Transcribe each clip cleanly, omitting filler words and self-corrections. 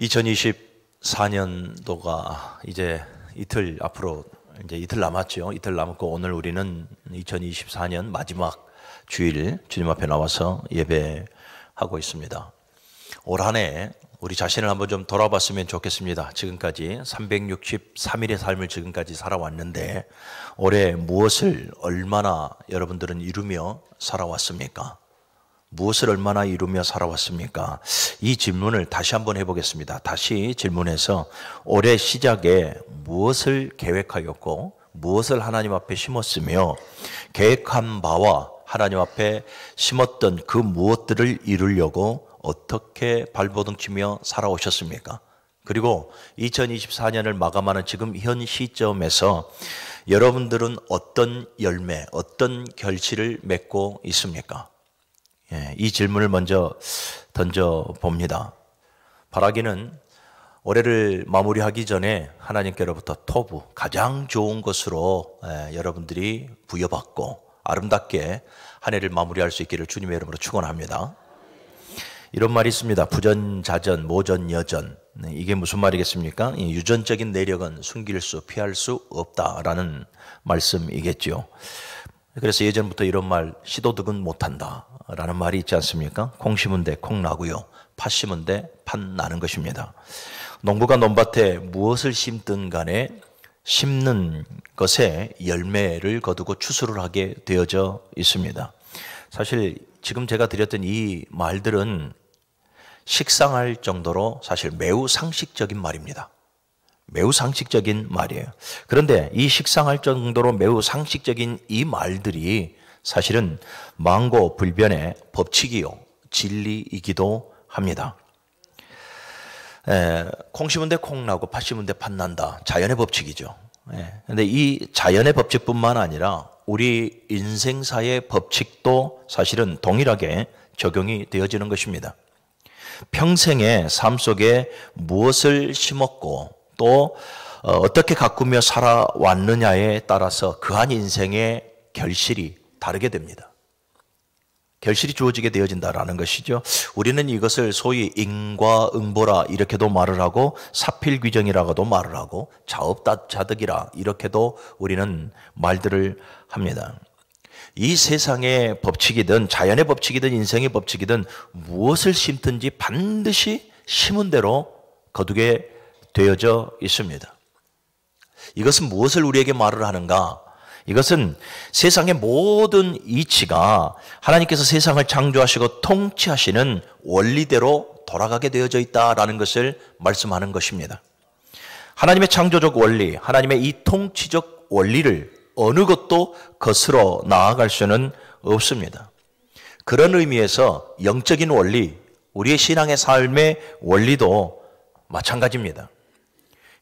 2024년도가 이제 앞으로 이틀 남았죠. 이틀 남았고 오늘 우리는 2024년 마지막 주일 주님 앞에 나와서 예배하고 있습니다. 올 한 해 우리 자신을 한번 좀 돌아봤으면 좋겠습니다. 지금까지 363일의 삶을 지금까지 살아왔는데 올해 무엇을 얼마나 여러분들은 이루며 살아왔습니까? 무엇을 얼마나 이루며 살아왔습니까? 이 질문을 다시 한번 해보겠습니다. 다시 질문해서 올해 시작에 무엇을 계획하였고 무엇을 하나님 앞에 심었으며 계획한 바와 하나님 앞에 심었던 그 무엇들을 이루려고 어떻게 발버둥치며 살아오셨습니까? 그리고 2024년을 마감하는 지금 현 시점에서 여러분들은 어떤 열매, 어떤 결실을 맺고 있습니까? 이 질문을 먼저 던져봅니다. 바라기는 올해를 마무리하기 전에 하나님께로부터 토부, 가장 좋은 것으로 여러분들이 부여받고 아름답게 한 해를 마무리할 수 있기를 주님의 이름으로 축원합니다. 이런 말이 있습니다. 부전자전, 모전여전. 이게 무슨 말이겠습니까? 유전적인 내력은 숨길 수, 피할 수 없다라는 말씀이겠죠. 그래서 예전부터 이런 말, 시도득은 못한다 라는 말이 있지 않습니까? 콩 심은 데 콩 나고요, 팥 심은 데 팥 나는 것입니다. 농부가 논밭에 무엇을 심든 간에 심는 것에 열매를 거두고 추수를 하게 되어져 있습니다. 사실 지금 제가 드렸던 이 말들은 식상할 정도로 사실 매우 상식적인 말입니다. 매우 상식적인 말이에요. 그런데 이 식상할 정도로 매우 상식적인 이 말들이 사실은 만고 불변의 법칙이요, 진리이기도 합니다. 콩 심은 데 콩 나고 팥 심은 데 팥 난다. 자연의 법칙이죠. 그런데 이 자연의 법칙뿐만 아니라 우리 인생사의 법칙도 사실은 동일하게 적용이 되어지는 것입니다. 평생의 삶 속에 무엇을 심었고 또 어떻게 가꾸며 살아왔느냐에 따라서 그한 인생의 결실이 다르게 됩니다. 결실이 주어지게 되어진다라는 것이죠. 우리는 이것을 소위 인과응보라 이렇게도 말을 하고 사필귀정이라고도 말을 하고 자업자득이라 이렇게도 우리는 말들을 합니다. 이 세상의 법칙이든 자연의 법칙이든 인생의 법칙이든 무엇을 심든지 반드시 심은 대로 거두게 되어져 있습니다. 이것은 무엇을 우리에게 말을 하는가? 이것은 세상의 모든 이치가 하나님께서 세상을 창조하시고 통치하시는 원리대로 돌아가게 되어져 있다라는 것을 말씀하는 것입니다. 하나님의 창조적 원리, 하나님의 이 통치적 원리를 어느 것도 거스러 나아갈 수는 없습니다. 그런 의미에서 영적인 원리, 우리의 신앙의 삶의 원리도 마찬가지입니다.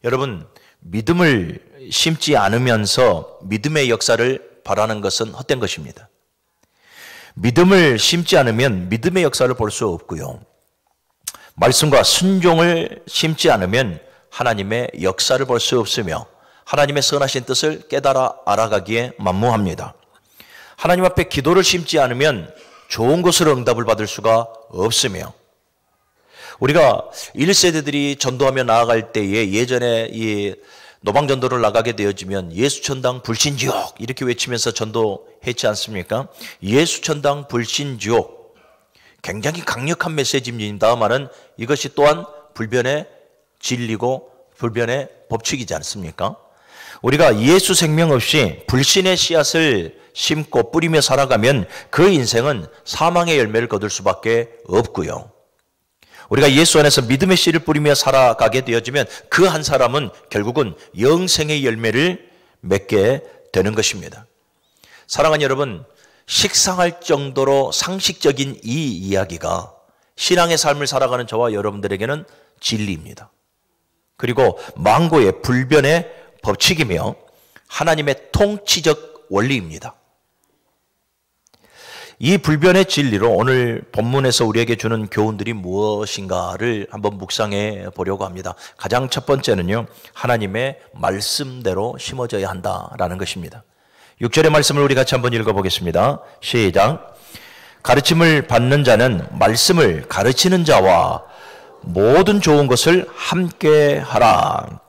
여러분, 믿음을 심지 않으면서 믿음의 역사를 바라는 것은 헛된 것입니다. 믿음을 심지 않으면 믿음의 역사를 볼 수 없고요. 말씀과 순종을 심지 않으면 하나님의 역사를 볼 수 없으며 하나님의 선하신 뜻을 깨달아 알아가기에 만무합니다. 하나님 앞에 기도를 심지 않으면 좋은 것으로 응답을 받을 수가 없으며 우리가 1세대들이 전도하며 나아갈 때에 예전에 이 노방전도를 나가게 되어지면 예수천당 불신지옥 이렇게 외치면서 전도했지 않습니까? 예수천당 불신지옥 굉장히 강력한 메시지입니다만은 이것이 또한 불변의 진리고 불변의 법칙이지 않습니까? 우리가 예수 생명 없이 불신의 씨앗을 심고 뿌리며 살아가면 그 인생은 사망의 열매를 거둘 수밖에 없고요. 우리가 예수 안에서 믿음의 씨를 뿌리며 살아가게 되어지면 그 한 사람은 결국은 영생의 열매를 맺게 되는 것입니다. 사랑하는 여러분, 식상할 정도로 상식적인 이 이야기가 신앙의 삶을 살아가는 저와 여러분들에게는 진리입니다. 그리고 만고의 불변의 법칙이며 하나님의 통치적 원리입니다. 이 불변의 진리로 오늘 본문에서 우리에게 주는 교훈들이 무엇인가를 한번 묵상해 보려고 합니다. 가장 첫 번째는요, 하나님의 말씀대로 심어져야 한다라는 것입니다. 6절의 말씀을 우리 같이 한번 읽어보겠습니다. 시작. 가르침을 받는 자는 말씀을 가르치는 자와 모든 좋은 것을 함께 하라.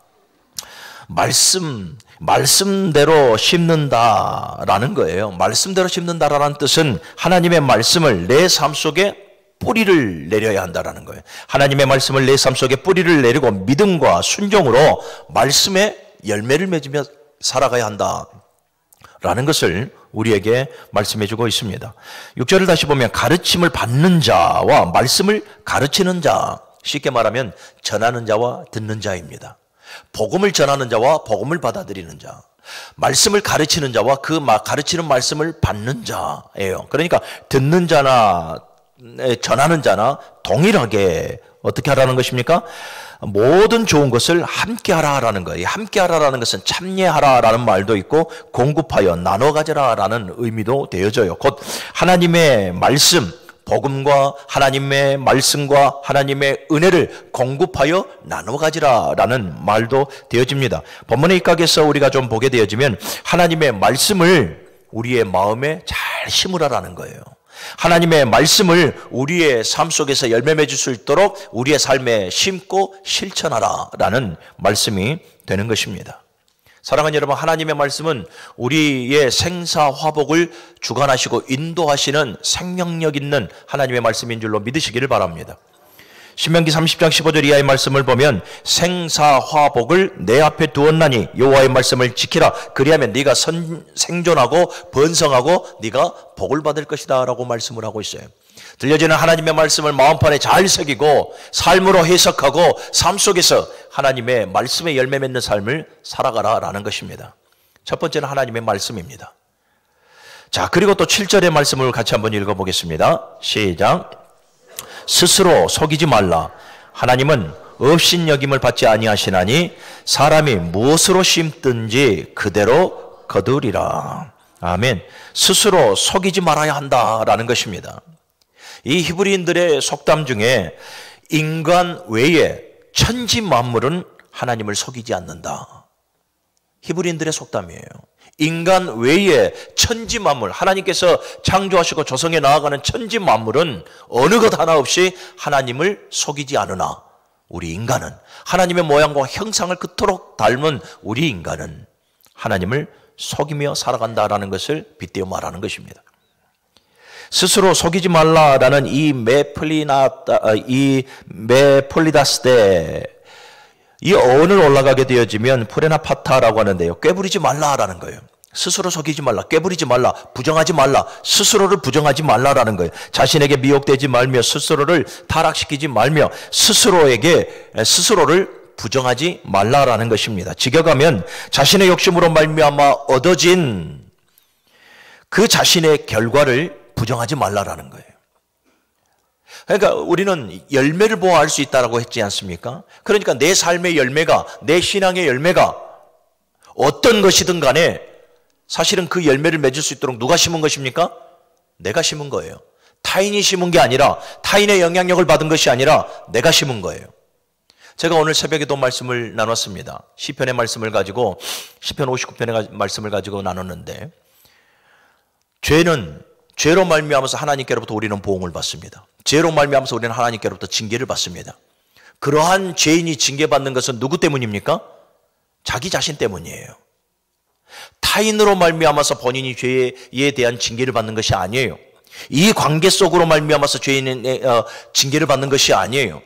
말씀대로 심는다라는 거예요. 말씀대로 심는다라는 뜻은 하나님의 말씀을 내 삶 속에 뿌리를 내려야 한다라는 거예요. 하나님의 말씀을 내 삶 속에 뿌리를 내리고 믿음과 순종으로 말씀에 열매를 맺으며 살아가야 한다라는 것을 우리에게 말씀해 주고 있습니다. 6절을 다시 보면 가르침을 받는 자와 말씀을 가르치는 자, 쉽게 말하면 전하는 자와 듣는 자입니다. 복음을 전하는 자와 복음을 받아들이는 자, 말씀을 가르치는 자와 그 가르치는 말씀을 받는 자예요. 그러니까 듣는 자나 전하는 자나 동일하게 어떻게 하라는 것입니까? 모든 좋은 것을 함께 하라라는 거예요. 함께 하라라는 것은 참여하라라는 말도 있고 공급하여 나눠 가져라라는 의미도 되어져요. 곧 하나님의 말씀, 복음과 하나님의 말씀과 하나님의 은혜를 공급하여 나눠 가지라라는 말도 되어집니다. 본문의 입각에서 우리가 좀 보게 되어지면 하나님의 말씀을 우리의 마음에 잘 심으라라는 거예요. 하나님의 말씀을 우리의 삶 속에서 열매 맺을 수 있도록 우리의 삶에 심고 실천하라라는 말씀이 되는 것입니다. 사랑하는 여러분, 하나님의 말씀은 우리의 생사화복을 주관하시고 인도하시는 생명력 있는 하나님의 말씀인 줄로 믿으시기를 바랍니다. 신명기 30장 15절 이하의 말씀을 보면 생사화복을 내 앞에 두었나니 여호와의 말씀을 지키라. 그리하면 네가 생존하고 번성하고 네가 복을 받을 것이다 라고 말씀을 하고 있어요. 들려지는 하나님의 말씀을 마음판에 잘 새기고 삶으로 해석하고 삶 속에서 하나님의 말씀에 열매 맺는 삶을 살아가라라는 것입니다. 첫 번째는 하나님의 말씀입니다. 자, 그리고 또 7절의 말씀을 같이 한번 읽어보겠습니다. 시작. 스스로 속이지 말라. 하나님은 업신여김을 받지 아니하시나니 사람이 무엇으로 심든지 그대로 거두리라. 아멘. 스스로 속이지 말아야 한다라는 것입니다. 이 히브리인들의 속담 중에 인간 외에 천지 만물은 하나님을 속이지 않는다. 히브리인들의 속담이에요. 인간 외에 천지 만물, 하나님께서 창조하시고 조성해 나아가는 천지 만물은 어느 것 하나 없이 하나님을 속이지 않으나 우리 인간은 하나님의 모양과 형상을 그토록 닮은 우리 인간은 하나님을 속이며 살아간다라는 것을 빗대어 말하는 것입니다. 스스로 속이지 말라라는 이 메폴리다스데 이 어원을 올라가게 되어지면 프레나파타라고 하는데요. 꾀부리지 말라라는 거예요. 스스로 속이지 말라, 꾀부리지 말라, 부정하지 말라, 스스로를 부정하지 말라라는 거예요. 자신에게 미혹되지 말며 스스로를 타락시키지 말며 스스로를 부정하지 말라라는 것입니다. 직역하면 자신의 욕심으로 말미암아 얻어진 그 자신의 결과를 부정하지 말라라는 거예요. 그러니까 우리는 열매를 보아 알 수 있다고 했지 않습니까? 그러니까 내 삶의 열매가, 내 신앙의 열매가 어떤 것이든 간에 사실은 그 열매를 맺을 수 있도록 누가 심은 것입니까? 내가 심은 거예요. 타인이 심은 게 아니라, 타인의 영향력을 받은 것이 아니라 내가 심은 거예요. 제가 오늘 새벽에도 말씀을 나눴습니다. 시편의 말씀을 가지고, 시편 59편의 말씀을 가지고 나눴는데, 죄로 말미암아서 하나님께로부터 우리는 보응을 받습니다. 죄로 말미암아서 우리는 하나님께로부터 징계를 받습니다. 그러한 죄인이 징계받는 것은 누구 때문입니까? 자기 자신 때문이에요. 타인으로 말미암아서 본인이 죄에 대한 징계를 받는 것이 아니에요. 이 관계 속으로 말미암아서 죄인의 징계를 받는 것이 아니에요.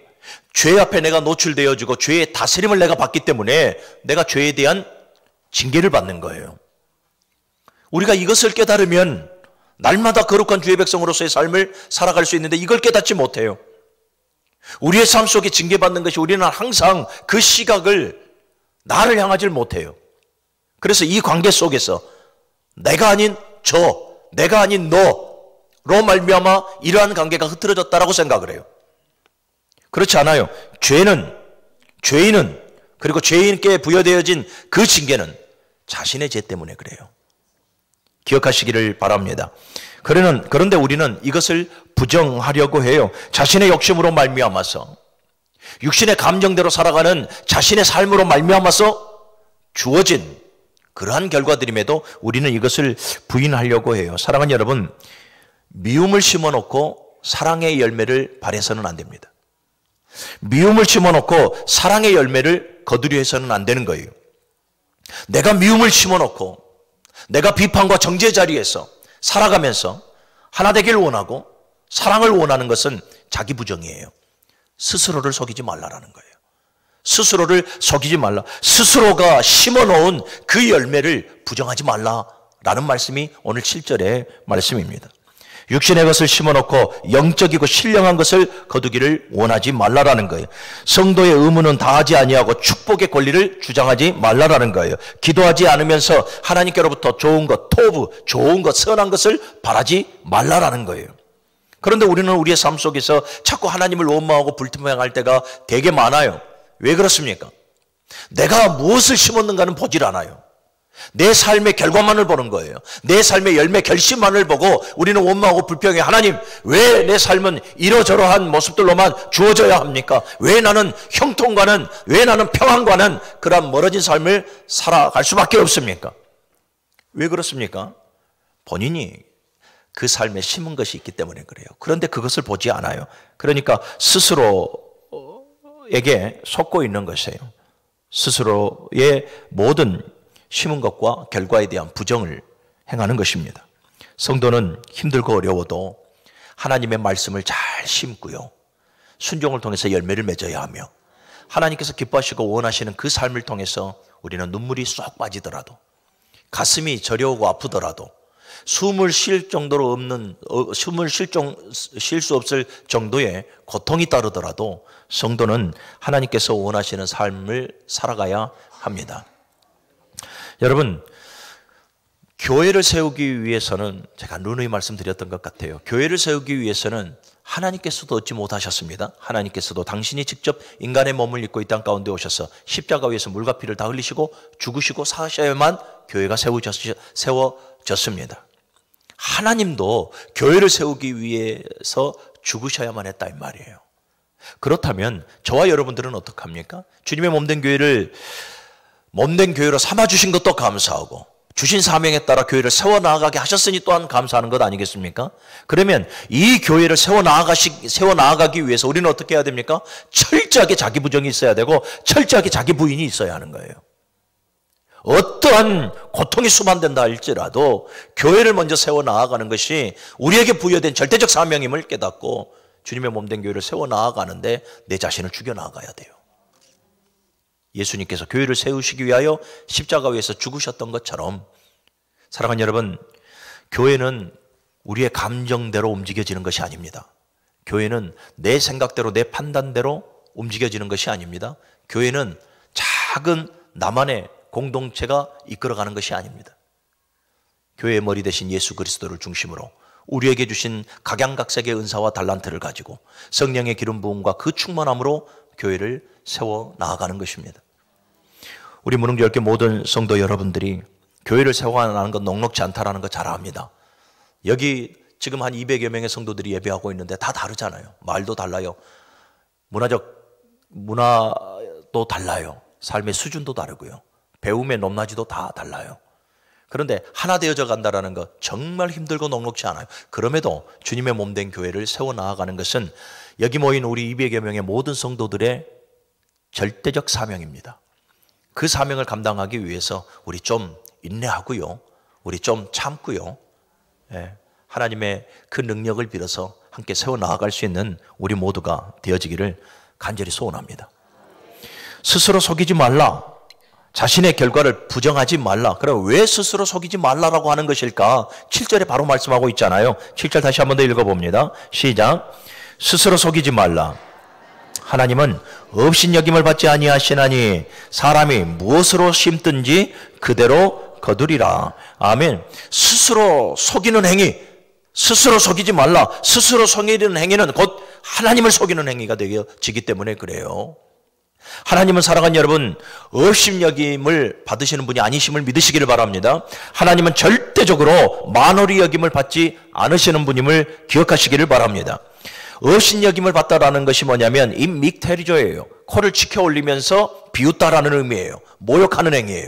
죄 앞에 내가 노출되어지고 죄의 다스림을 내가 받기 때문에 내가 죄에 대한 징계를 받는 거예요. 우리가 이것을 깨달으면 날마다 거룩한 주의 백성으로서의 삶을 살아갈 수 있는데 이걸 깨닫지 못해요. 우리의 삶 속에 징계받는 것이 우리는 항상 그 시각을 나를 향하지 못해요. 그래서 이 관계 속에서 내가 아닌 내가 아닌 너로 말미암아 이러한 관계가 흐트러졌다라고 생각을 해요. 그렇지 않아요. 죄인은 그리고 죄인께 부여되어진 그 징계는 자신의 죄 때문에 그래요. 기억하시기를 바랍니다. 그런데 우리는 이것을 부정하려고 해요. 자신의 욕심으로 말미암아서, 육신의 감정대로 살아가는 자신의 삶으로 말미암아서 주어진 그러한 결과들임에도 우리는 이것을 부인하려고 해요. 사랑하는 여러분, 미움을 심어놓고 사랑의 열매를 발해서는 안 됩니다. 미움을 심어놓고 사랑의 열매를 거두려 해서는 안 되는 거예요. 내가 미움을 심어놓고 내가 비판과 정죄 자리에서 살아가면서 하나 되기를 원하고 사랑을 원하는 것은 자기 부정이에요. 스스로를 속이지 말라라는 거예요. 스스로를 속이지 말라. 스스로가 심어놓은 그 열매를 부정하지 말라라는 말씀이 오늘 7절의 말씀입니다. 육신의 것을 심어놓고 영적이고 신령한 것을 거두기를 원하지 말라라는 거예요. 성도의 의무는 다하지 아니하고 축복의 권리를 주장하지 말라라는 거예요. 기도하지 않으면서 하나님께로부터 좋은 것, 토부, 좋은 것, 선한 것을 바라지 말라라는 거예요. 그런데 우리는 우리의 삶 속에서 자꾸 하나님을 원망하고 불평할 때가 되게 많아요. 왜 그렇습니까? 내가 무엇을 심었는가는 보질 않아요. 내 삶의 결과만을 보는 거예요. 내 삶의 열매 결실만을 보고 우리는 원망하고 불평해. 하나님, 왜 내 삶은 이러저러한 모습들로만 주어져야 합니까? 왜 나는 형통과는, 왜 나는 평안과는 그런 멀어진 삶을 살아갈 수밖에 없습니까? 왜 그렇습니까? 본인이 그 삶에 심은 것이 있기 때문에 그래요. 그런데 그것을 보지 않아요. 그러니까 스스로에게 속고 있는 것이에요. 스스로의 모든 심은 것과 결과에 대한 부정을 행하는 것입니다. 성도는 힘들고 어려워도 하나님의 말씀을 잘 심고요. 순종을 통해서 열매를 맺어야 하며 하나님께서 기뻐하시고 원하시는 그 삶을 통해서 우리는 눈물이 쏙 빠지더라도 가슴이 저려오고 아프더라도 숨을 쉴 정도로 없는 숨을 쉴 수 없을 정도의 고통이 따르더라도 성도는 하나님께서 원하시는 삶을 살아가야 합니다. 여러분, 교회를 세우기 위해서는 제가 누누이 말씀드렸던 것 같아요. 교회를 세우기 위해서는 하나님께서도 얻지 못하셨습니다. 하나님께서도 당신이 직접 인간의 몸을 입고 이 땅 가운데 오셔서 십자가 위에서 물과 피를 다 흘리시고 죽으시고 사셔야만 교회가 세워졌습니다. 하나님도 교회를 세우기 위해서 죽으셔야만 했다 이 말이에요. 그렇다면 저와 여러분들은 어떡합니까? 주님의 몸된 교회를 몸된 교회로 삼아주신 것도 감사하고 주신 사명에 따라 교회를 세워나가게 하셨으니 또한 감사하는 것 아니겠습니까? 그러면 이 교회를 세워나가기 위해서 우리는 어떻게 해야 됩니까? 철저하게 자기 부정이 있어야 되고 철저하게 자기 부인이 있어야 하는 거예요. 어떠한 고통이 수반된다 할지라도 교회를 먼저 세워나가는 것이 우리에게 부여된 절대적 사명임을 깨닫고 주님의 몸된 교회를 세워나가는데 내 자신을 죽여나가야 돼요. 예수님께서 교회를 세우시기 위하여 십자가 위에서 죽으셨던 것처럼 사랑하는 여러분, 교회는 우리의 감정대로 움직여지는 것이 아닙니다. 교회는 내 생각대로 내 판단대로 움직여지는 것이 아닙니다. 교회는 작은 나만의 공동체가 이끌어가는 것이 아닙니다. 교회의 머리 대신 예수 그리스도를 중심으로 우리에게 주신 각양각색의 은사와 달란트를 가지고 성령의 기름 부음과 그 충만함으로 교회를 세워 나아가는 것입니다. 우리 무능교회 모든 성도 여러분들이 교회를 세워나가는 것 녹록지 않다라는 거 잘 압니다. 여기 지금 한 200여 명의 성도들이 예배하고 있는데 다 다르잖아요. 말도 달라요. 문화도 달라요. 삶의 수준도 다르고요. 배움의 높낮이도 다 달라요. 그런데 하나 되어져 간다는 것 정말 힘들고 녹록지 않아요. 그럼에도 주님의 몸된 교회를 세워나가는 것은 여기 모인 우리 200여 명의 모든 성도들의 절대적 사명입니다. 그 사명을 감당하기 위해서 우리 좀 인내하고요. 우리 좀 참고요. 하나님의 그 능력을 빌어서 함께 세워나갈 수 있는 우리 모두가 되어지기를 간절히 소원합니다. 스스로 속이지 말라. 자신의 결과를 부정하지 말라. 그럼 왜 스스로 속이지 말라라고 하는 것일까? 7절에 바로 말씀하고 있잖아요. 7절 다시 한 번 더 읽어봅니다. 시작. 스스로 속이지 말라. 하나님은 업신여김을 받지 아니하시나니 사람이 무엇으로 심든지 그대로 거두리라. 아멘. 스스로 속이는 행위, 스스로 속이지 말라. 스스로 속이는 행위는 곧 하나님을 속이는 행위가 되어지기 때문에 그래요. 하나님은 사랑하는 여러분, 업신여김을 받으시는 분이 아니심을 믿으시기를 바랍니다. 하나님은 절대적으로 만홀히 여김을 받지 않으시는 분임을 기억하시기를 바랍니다. 업신여김을 받다라는 것이 뭐냐면 임믹테리조예요. 코를 치켜 올리면서 비웃다라는 의미예요. 모욕하는 행위예요.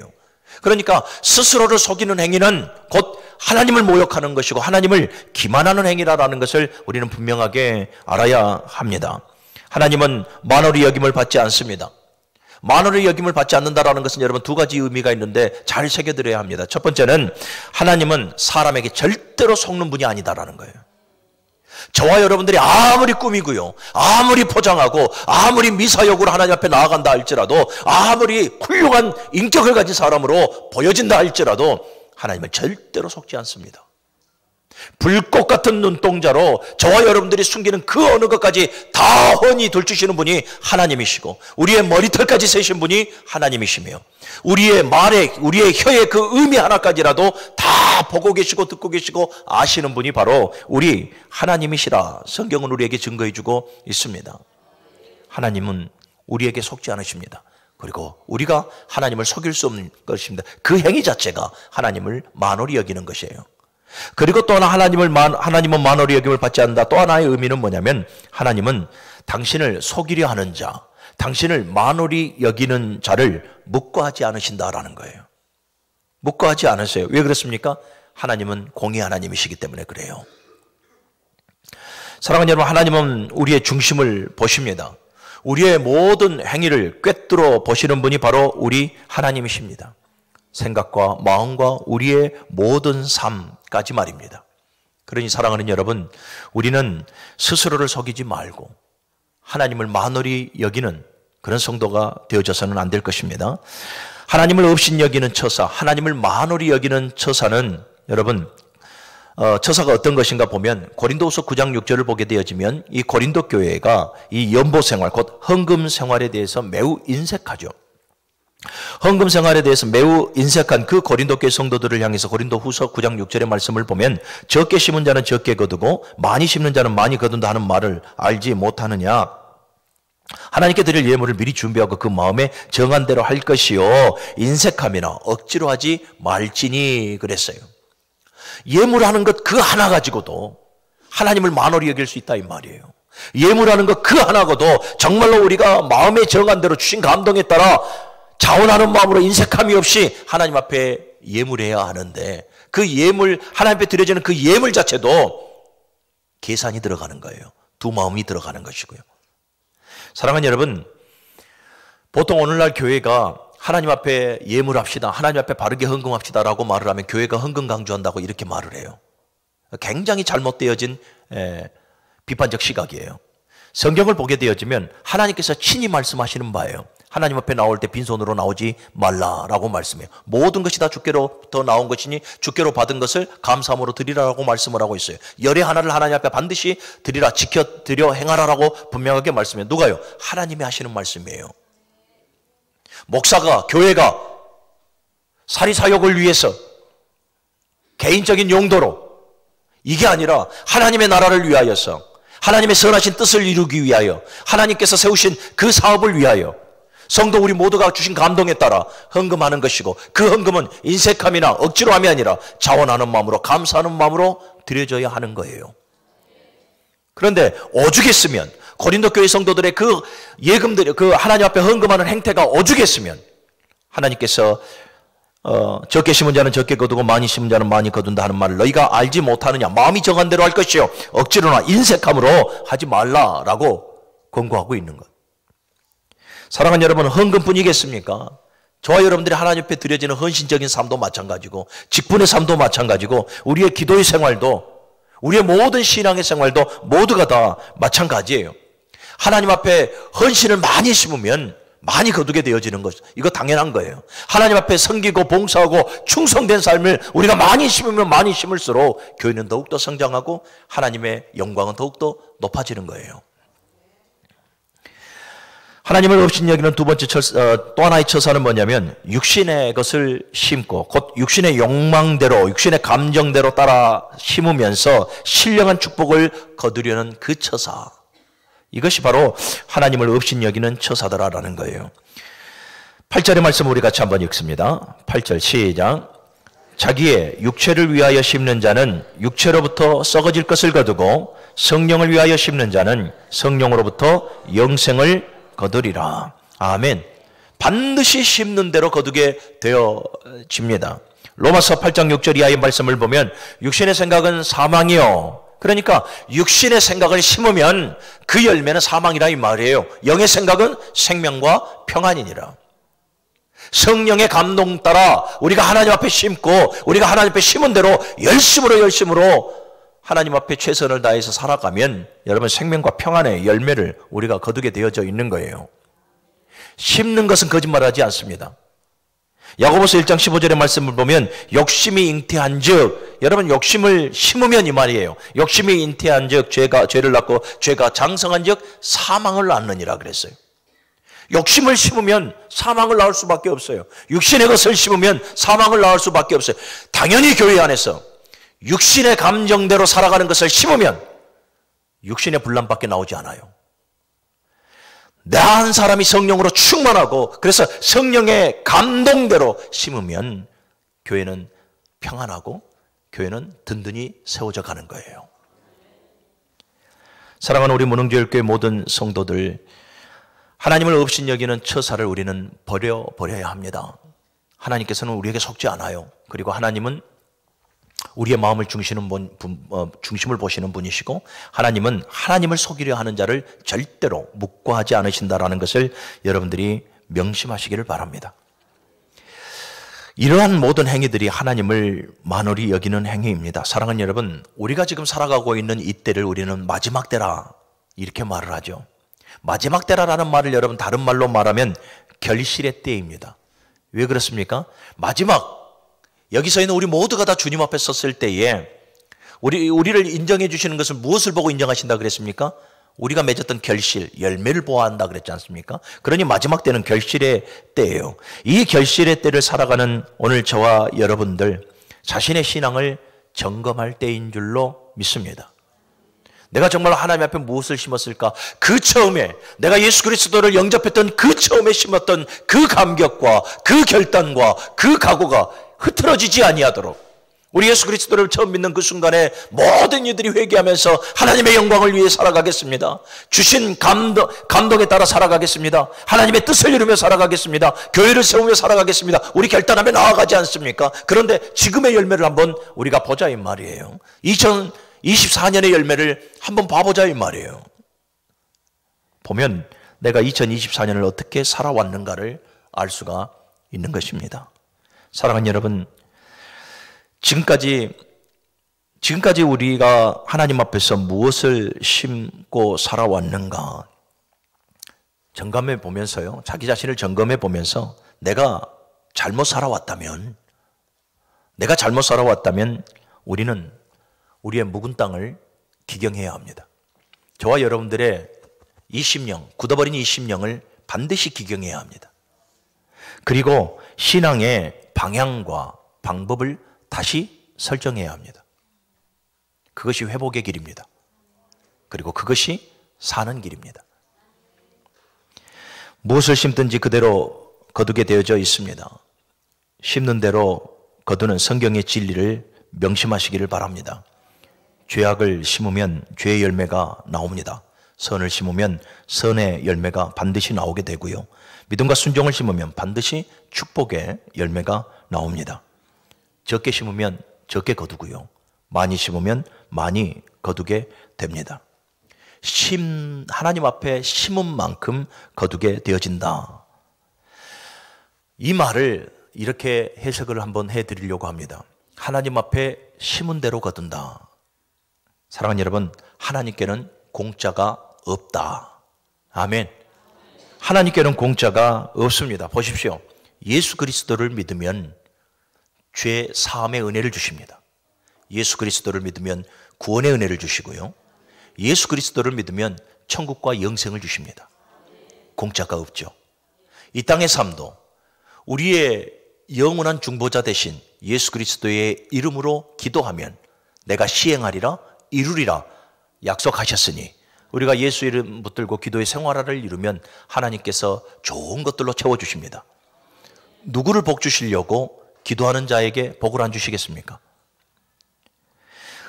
그러니까 스스로를 속이는 행위는 곧 하나님을 모욕하는 것이고 하나님을 기만하는 행위라는 것을 우리는 분명하게 알아야 합니다. 하나님은 만홀히 여김을 받지 않습니다. 만홀히 여김을 받지 않는다라는 것은 여러분 두 가지 의미가 있는데 잘 새겨들어야 합니다. 첫 번째는 하나님은 사람에게 절대로 속는 분이 아니다라는 거예요. 저와 여러분들이 아무리 꾸미고요, 아무리 포장하고, 아무리 미사역으로 하나님 앞에 나아간다 할지라도, 아무리 훌륭한 인격을 가진 사람으로 보여진다 할지라도 하나님은 절대로 속지 않습니다. 불꽃 같은 눈동자로 저와 여러분들이 숨기는 그 어느 것까지 다 훤히 들추시는 분이 하나님이시고, 우리의 머리털까지 세신 분이 하나님이시며, 우리의 말에, 우리의 혀의 그 의미 하나까지라도 다 보고 계시고 듣고 계시고 아시는 분이 바로 우리 하나님이시라 성경은 우리에게 증거해 주고 있습니다. 하나님은 우리에게 속지 않으십니다. 그리고 우리가 하나님을 속일 수 없는 것입니다. 그 행위 자체가 하나님을 만홀히 여기는 것이에요. 그리고 또 하나 하나님은 만홀히 여김을 받지 않는다. 또 하나의 의미는 뭐냐면 하나님은 당신을 속이려 하는 자, 당신을 만홀히 여기는 자를 묵과하지 않으신다라는 거예요. 묵과하지 않으세요. 왜 그렇습니까? 하나님은 공의 하나님이시기 때문에 그래요. 사랑하는 여러분, 하나님은 우리의 중심을 보십니다. 우리의 모든 행위를 꿰뚫어 보시는 분이 바로 우리 하나님이십니다. 생각과 마음과 우리의 모든 삶까지 말입니다. 그러니 사랑하는 여러분, 우리는 스스로를 속이지 말고 하나님을 만홀히 여기는 그런 성도가 되어져서는 안 될 것입니다. 하나님을 업신여기는 처사, 하나님을 만홀히 여기는 처사는 여러분, 처사가 어떤 것인가 보면 고린도후서 9장 6절을 보게 되어지면 이 고린도 교회가 이 연보 생활, 곧 헌금 생활에 대해서 매우 인색하죠. 헌금 생활에 대해서 매우 인색한 그 고린도 교회 성도들을 향해서 고린도후서 9장 6절의 말씀을 보면 적게 심은 자는 적게 거두고 많이 심는 자는 많이 거둔다 하는 말을 알지 못하느냐. 하나님께 드릴 예물을 미리 준비하고 그 마음에 정한 대로 할 것이요 인색함이나 억지로 하지 말지니 그랬어요. 예물하는 것 그 하나 가지고도 하나님을 만홀히 여길 수 있다 이 말이에요. 예물하는 것 그 하나 가지고도 정말로 우리가 마음에 정한 대로 주신 감동에 따라 자원하는 마음으로 인색함이 없이 하나님 앞에 예물해야 하는데 그 예물, 하나님 앞에 드려지는 그 예물 자체도 계산이 들어가는 거예요. 두 마음이 들어가는 것이고요. 사랑하는 여러분, 보통 오늘날 교회가 하나님 앞에 예물합시다, 하나님 앞에 바르게 헌금합시다라고 말을 하면 교회가 헌금 강조한다고 이렇게 말을 해요. 굉장히 잘못되어진 비판적 시각이에요. 성경을 보게 되어지면 하나님께서 친히 말씀하시는 바예요. 하나님 앞에 나올 때 빈손으로 나오지 말라라고 말씀해요. 모든 것이 다 주께로부터 나온 것이니 주께로 받은 것을 감사함으로 드리라라고 말씀을 하고 있어요. 열의 하나를 하나님 앞에 반드시 드리라, 지켜 드려 행하라라고 분명하게 말씀해요. 누가요? 하나님이 하시는 말씀이에요. 목사가, 교회가 사리사욕을 위해서 개인적인 용도로 이게 아니라 하나님의 나라를 위하여서 하나님의 선하신 뜻을 이루기 위하여 하나님께서 세우신 그 사업을 위하여 성도 우리 모두가 주신 감동에 따라 헌금하는 것이고 그 헌금은 인색함이나 억지로 함이 아니라 자원하는 마음으로 감사하는 마음으로 드려져야 하는 거예요. 그런데 오죽했으면 고린도 교회 성도들의 그 예금들, 그 하나님 앞에 헌금하는 행태가 오죽했으면 하나님께서 적게 심은 자는 적게 거두고 많이 심은 자는 많이 거둔다 하는 말을 너희가 알지 못하느냐. 마음이 정한 대로 할 것이요 억지로나 인색함으로 하지 말라라고 권고하고 있는 것. 사랑하는 여러분, 헌금뿐이겠습니까? 저와 여러분들이 하나님 앞에 드려지는 헌신적인 삶도 마찬가지고 직분의 삶도 마찬가지고 우리의 기도의 생활도 우리의 모든 신앙의 생활도 모두가 다 마찬가지예요. 하나님 앞에 헌신을 많이 심으면 많이 거두게 되어지는 것, 이거 당연한 거예요. 하나님 앞에 섬기고 봉사하고 충성된 삶을 우리가 많이 심으면 많이 심을수록 교회는 더욱더 성장하고 하나님의 영광은 더욱더 높아지는 거예요. 하나님을 업신여기는 두 번째 또 하나의 처사는 뭐냐면 육신의 것을 심고 곧 육신의 욕망대로 육신의 감정대로 따라 심으면서 신령한 축복을 거두려는 그 처사, 이것이 바로 하나님을 업신여기는 처사더라라는 거예요. 8절의 말씀 우리 같이 한번 읽습니다. 8절 시작. 자기의 육체를 위하여 심는 자는 육체로부터 썩어질 것을 거두고 성령을 위하여 심는 자는 성령으로부터 영생을 거두리라. 아멘. 반드시 심는 대로 거두게 되어집니다. 로마서 8장 6절 이하의 말씀을 보면 육신의 생각은 사망이요 그러니까 육신의 생각을 심으면 그 열매는 사망이라 이 말이에요. 영의 생각은 생명과 평안이니라. 성령의 감동 따라 우리가 하나님 앞에 심고 우리가 하나님 앞에 심은 대로 열심으로 하나님 앞에 최선을 다해서 살아가면 여러분 생명과 평안의 열매를 우리가 거두게 되어져 있는 거예요. 심는 것은 거짓말하지 않습니다. 야고보서 1장 15절의 말씀을 보면 욕심이 잉태한 즉, 여러분 욕심을 심으면 이 말이에요. 욕심이 잉태한 즉 죄를 낳고 죄가 장성한 즉 사망을 낳느니라 그랬어요. 욕심을 심으면 사망을 낳을 수밖에 없어요. 육신의 것을 심으면 사망을 낳을 수밖에 없어요. 당연히 교회 안에서 육신의 감정대로 살아가는 것을 심으면 육신의 분란밖에 나오지 않아요. 나 한 사람이 성령으로 충만하고 그래서 성령의 감동대로 심으면 교회는 평안하고 교회는 든든히 세워져 가는 거예요. 사랑하는 우리 문흥교회교회 모든 성도들, 하나님을 업신여기는 처사를 우리는 버려야 합니다. 하나님께서는 우리에게 속지 않아요. 그리고 하나님은 우리의 마음을 중심을 보시는 분이시고 하나님은 하나님을 속이려 하는 자를 절대로 묵과하지 않으신다라는 것을 여러분들이 명심하시기를 바랍니다. 이러한 모든 행위들이 하나님을 만홀히 여기는 행위입니다. 사랑하는 여러분, 우리가 지금 살아가고 있는 이 때를 우리는 마지막 때라 이렇게 말을 하죠. 마지막 때라라는 말을 여러분 다른 말로 말하면 결실의 때입니다. 왜 그렇습니까? 마지막, 여기서 있는 우리 모두가 다 주님 앞에 섰을 때에 우리를 인정해 주시는 것은 무엇을 보고 인정하신다 그랬습니까? 우리가 맺었던 결실, 열매를 보아한다 그랬지 않습니까? 그러니 마지막 때는 결실의 때예요. 이 결실의 때를 살아가는 오늘 저와 여러분들 자신의 신앙을 점검할 때인 줄로 믿습니다. 내가 정말 하나님 앞에 무엇을 심었을까? 그 처음에 내가 예수 그리스도를 영접했던 그 처음에 심었던 그 감격과 그 결단과 그 각오가 흐트러지지 아니하도록 우리 예수 그리스도를 처음 믿는 그 순간에 모든 이들이 회개하면서 하나님의 영광을 위해 살아가겠습니다. 주신 감동에 따라 살아가겠습니다. 하나님의 뜻을 이루며 살아가겠습니다. 교회를 세우며 살아가겠습니다. 우리 결단하며 나아가지 않습니까? 그런데 지금의 열매를 한번 우리가 보자 이 말이에요. 2024년의 열매를 한번 봐보자 이 말이에요. 보면 내가 2024년을 어떻게 살아왔는가를 알 수가 있는 것입니다. 사랑하는 여러분, 지금까지 우리가 하나님 앞에서 무엇을 심고 살아왔는가 점검해 보면서요, 자기 자신을 점검해 보면서 내가 잘못 살아왔다면 우리는 우리의 묵은 땅을 기경해야 합니다. 저와 여러분들의 이 심령, 굳어버린 이 심령을 반드시 기경해야 합니다. 그리고 신앙의 방향과 방법을 다시 설정해야 합니다. 그것이 회복의 길입니다. 그리고 그것이 사는 길입니다. 무엇을 심든지 그대로 거두게 되어져 있습니다. 심는 대로 거두는 성경의 진리를 명심하시기를 바랍니다. 죄악을 심으면 죄의 열매가 나옵니다. 선을 심으면 선의 열매가 반드시 나오게 되고요. 믿음과 순종을 심으면 반드시 축복의 열매가 나옵니다. 적게 심으면 적게 거두고요. 많이 심으면 많이 거두게 됩니다. 하나님 앞에 심은 만큼 거두게 되어진다. 이 말을 이렇게 해석을 한번 해드리려고 합니다. 하나님 앞에 심은 대로 거둔다. 사랑하는 여러분, 하나님께는 공짜가 없다. 아멘. 하나님께는 공짜가 없습니다. 보십시오. 예수 그리스도를 믿으면 죄 사함의 은혜를 주십니다. 예수 그리스도를 믿으면 구원의 은혜를 주시고요. 예수 그리스도를 믿으면 천국과 영생을 주십니다. 공짜가 없죠. 이 땅의 삶도 우리의 영원한 중보자 되신 예수 그리스도의 이름으로 기도하면 내가 시행하리라 이루리라 약속하셨으니 우리가 예수 이름 붙들고 기도의 생활화를 이루면 하나님께서 좋은 것들로 채워주십니다. 누구를 복 주시려고 기도하는 자에게 복을 안 주시겠습니까?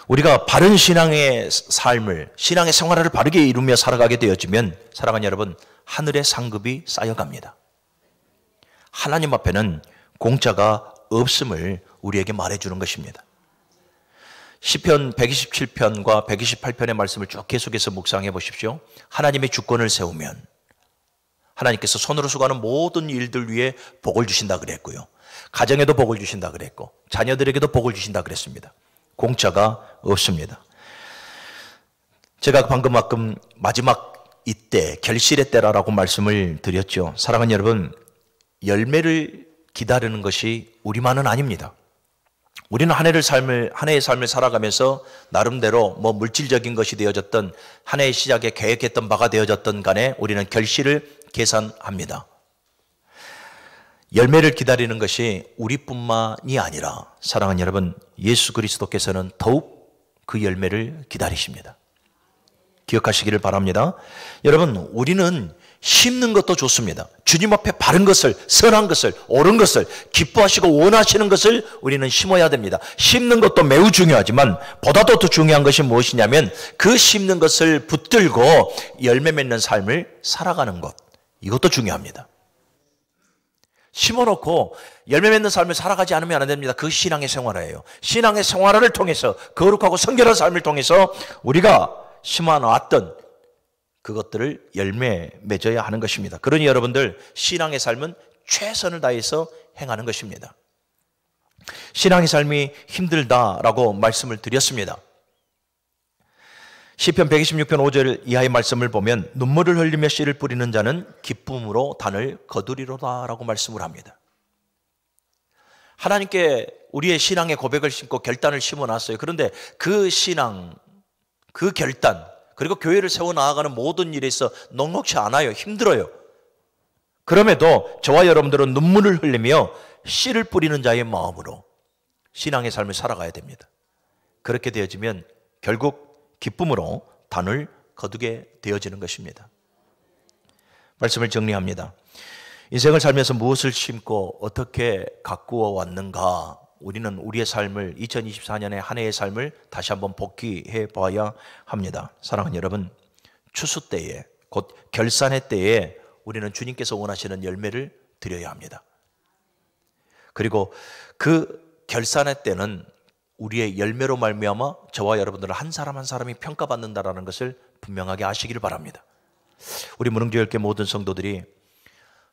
우리가 바른 신앙의 삶을, 신앙의 생활을 바르게 이루며 살아가게 되어지면 사랑하는 여러분, 하늘의 상급이 쌓여갑니다. 하나님 앞에는 공짜가 없음을 우리에게 말해주는 것입니다. 시편 127편과 128편의 말씀을 쭉 계속해서 묵상해 보십시오. 하나님의 주권을 세우면 하나님께서 손으로 수고하는 모든 일들 위에 복을 주신다 그랬고요. 가정에도 복을 주신다 그랬고 자녀들에게도 복을 주신다 그랬습니다. 공짜가 없습니다. 제가 방금 마지막 이때 결실의 때라고 말씀을 드렸죠. 사랑하는 여러분, 열매를 기다리는 것이 우리만은 아닙니다. 우리는 한 해의 삶을 살아가면서 나름대로 물질적인 것이 되어졌던 한 해의 시작에 계획했던 바가 되어졌던 간에 우리는 결실을 계산합니다. 열매를 기다리는 것이 우리뿐만이 아니라 사랑하는 여러분, 예수 그리스도께서는 더욱 그 열매를 기다리십니다. 기억하시기를 바랍니다. 여러분, 우리는 심는 것도 좋습니다. 주님 앞에 바른 것을, 선한 것을, 옳은 것을, 기뻐하시고 원하시는 것을 우리는 심어야 됩니다. 심는 것도 매우 중요하지만 보다도 더 중요한 것이 무엇이냐면 그 심는 것을 붙들고 열매 맺는 삶을 살아가는 것, 이것도 중요합니다. 심어놓고 열매 맺는 삶을 살아가지 않으면 안 됩니다. 그 신앙의 생활이에요. 신앙의 생활을 통해서 거룩하고 성결한 삶을 통해서 우리가 심어놨던 그것들을 열매 맺어야 하는 것입니다. 그러니 여러분들, 신앙의 삶은 최선을 다해서 행하는 것입니다. 신앙의 삶이 힘들다라고 말씀을 드렸습니다. 시편 126편 5절 이하의 말씀을 보면 눈물을 흘리며 씨를 뿌리는 자는 기쁨으로 단을 거두리로다 라고 말씀을 합니다. 하나님께 우리의 신앙의 고백을 심고 결단을 심어놨어요. 그런데 그 신앙, 그 결단, 그리고 교회를 세워나가는 모든 일에 있어 녹록치 않아요. 힘들어요. 그럼에도 저와 여러분들은 눈물을 흘리며 씨를 뿌리는 자의 마음으로 신앙의 삶을 살아가야 됩니다. 그렇게 되어지면 결국 기쁨으로 단을 거두게 되어지는 것입니다. 말씀을 정리합니다. 인생을 살면서 무엇을 심고 어떻게 가꾸어 왔는가, 우리는 우리의 삶을 2024년의 한 해의 삶을 다시 한번 복귀해 봐야 합니다. 사랑하는 여러분, 추수 때에 곧 결산의 때에 우리는 주님께서 원하시는 열매를 드려야 합니다. 그리고 그 결산의 때는 우리의 열매로 말미암아 저와 여러분들은 한 사람 한 사람이 평가받는다라는 것을 분명하게 아시기를 바랍니다. 우리 무릉교회교회 모든 성도들이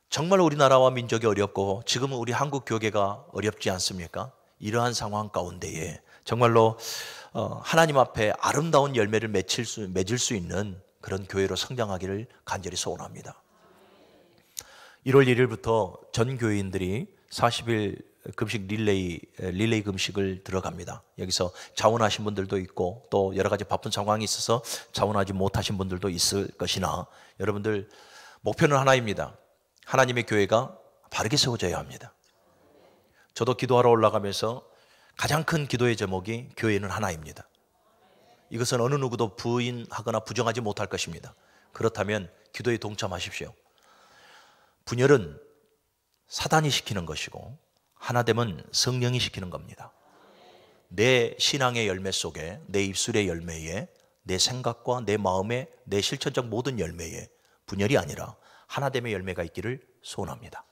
정말 우리나라와 민족이 어렵고 지금은 우리 한국 교계가 어렵지 않습니까? 이러한 상황 가운데에 정말로 하나님 앞에 아름다운 열매를 맺을 수 있는 그런 교회로 성장하기를 간절히 소원합니다. 1월 1일부터 전 교회인들이 40일 금식 릴레이 금식을 들어갑니다. 여기서 자원하신 분들도 있고 또 여러 가지 바쁜 상황이 있어서 자원하지 못하신 분들도 있을 것이나 여러분들 목표는 하나입니다. 하나님의 교회가 바르게 세워져야 합니다. 저도 기도하러 올라가면서 가장 큰 기도의 제목이 교회는 하나입니다. 이것은 어느 누구도 부인하거나 부정하지 못할 것입니다. 그렇다면 기도에 동참하십시오. 분열은 사단이 시키는 것이고 하나됨은 성령이 시키는 겁니다. 내 신앙의 열매 속에, 내 입술의 열매에, 내 생각과 내 마음의, 내 실천적 모든 열매에 분열이 아니라 하나됨의 열매가 있기를 소원합니다.